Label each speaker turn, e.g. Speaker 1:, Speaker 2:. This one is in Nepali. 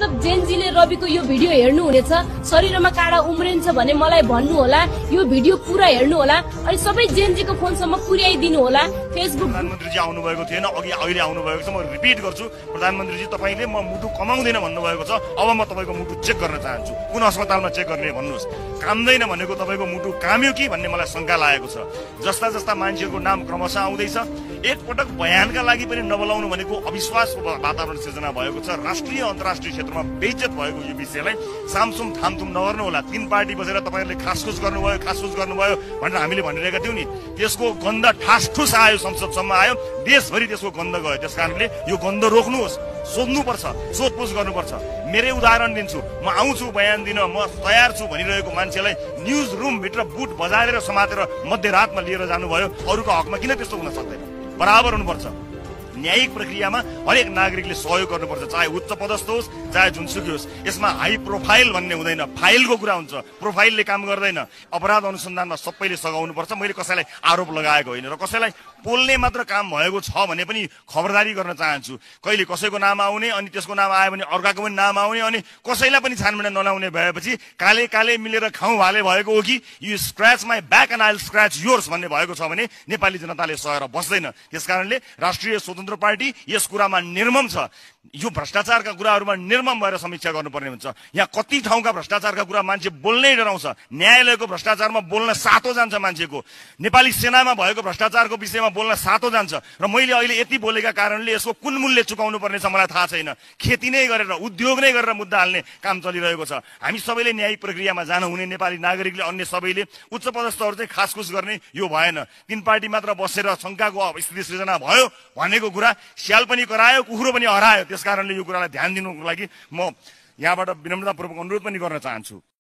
Speaker 1: मतलब जेनजीले रविको यो भिडियो हेर्नु हुनेछ, शरीरमा काडा उम्रिन्छ भने मलाई भन्नु होला, यो भिडियो पुरा हेर्नु होला, अनि सबै जेनजीको फोनसम्म पुर्याइदिनु होला। फेसबुक
Speaker 2: प्रधानमन्त्रीजी आउनु भएको थिएन, अघि अहिले आउनु भएको छ। म रिपिट गर्छु, प्रधानमन्त्रीजी तपाईले म मुटु कमाउँदैन भन्नुभएको छ। अब म तपाईको मुटु चेक गर्न चाहन्छु, कुन अस्पतालमा चेक गर्ने भन्नुहोस्। कामदैन भनेको तपाईको मुटु काम्यो कि भन्ने मलाई शंका लागेको छ। जस्ता जस्ता मान्छेको नाम क्रमशः आउँदैछ, एकपटक बयानका लागि पनि नबोलाउनु भनेको अविश्वासको वातावरण सिर्जना भएको छ। राष्ट्रिय अन्तर्राष्ट्रिय क्षेत्रमा बेइज्जत भएको यो विषयलाई सामसुम थामथुम नगर्नु होला। तीन पार्टी बसेर तपाईहरुले खासखुस गर्नुभयो भनेर हामीले भनिरहेका थियौं नि, त्यसको गन्ध ठासठुस आयो, संसदसम्म आयो, देशभरि त्यसको गन्ध गयो। त्यसकारणले यो गन्ध रोक्नुहोस्, सोध्नुपर्छ, सोधपुछ गर्नुपर्छ। मेरै उदाहरण दिन्छु, म आउँछु बयान दिन, म तयार छु भनिरहेको मान्छेलाई न्यूज रुम भित्र बुट बजारेर समातेर मध्यरातमा लिएर जानुभयो। अरूको हकमा किन त्यस्तो हुन सक्दैन? बराबर हुनुपर्छ। न्यायिक प्रक्रियामा हरेक नागरिकले सहयोग गर्नुपर्छ, चाहे उच्च पदस्थ होस् चाहे जुनसुकै होस्। यसमा हाई प्रोफाइल भन्ने हुँदैन, फाइलको कुरा हुन्छ। प्रोफाइलले काम गर्दैन। अपराध अनुसन्धानमा सबैले सघाउनुपर्छ। मैले कसैलाई आरोप लगाएको होइन र कसैलाई बोल्ने मात्र काम भएको छ भने पनि खबरदारी गर्न चाहन्छु। कहिले कसैको नाम आउने, अनि त्यसको नाम आयो भने अर्काको पनि नाम आउने, अनि कसैलाई पनि छानबिन नलाउने भएपछि काले काले मिलेर खाउँ भाले भएको हो कि you scratch my back and I will scratch yours भन्ने भएको छ भने नेपाली जनताले सहेर बस्दैन। त्यसकारणले राष्ट्रिय स्वतन्त्र पार्टी यस कुरामा निर्मम छ। यो भ्रष्टाचारका कुराहरुमा निर्मम भएर समीक्षा गर्नुपर्ने हुन्छ। यहाँ कति ठाउँका भ्रष्टाचारका कुरा मान्छे बोल्नै डराउँछ। न्यायालयको भ्रष्टाचारमा बोल्न सातो जान्छ मान्छेको, नेपाली सेनामा भएको भ्रष्टाचारको विषयमा बोल्न सातो जान्छ। र मैले अहिले यति बोलेका कारणले यसको कुन मूल्य चुकाउनु पर्ने छ मलाई थाहा छैन। खेती नै गरेर, उद्योग नै गरेर मुद्दा हाल्ने काम चलिरहेको छ। हामी सबैले न्यायिक प्रक्रियामा जान हुने, नेपाली नागरिकले, अन्य सबैले, उच्च पदस्थहरू चाहिँ खासखुस गर्ने यो भएन। तीन पार्टी मात्र बसेर शंकाको स्थिति सृजना भयो भनेको कुरा स्याल पनि करायो, कुखुरो पनि हरायो। त्यसकारणले यो कुरालाई ध्यान दिनुको लागि म यहाँबाट विनम्रतापूर्वक अनुरोध पनि गर्न चाहन्छु।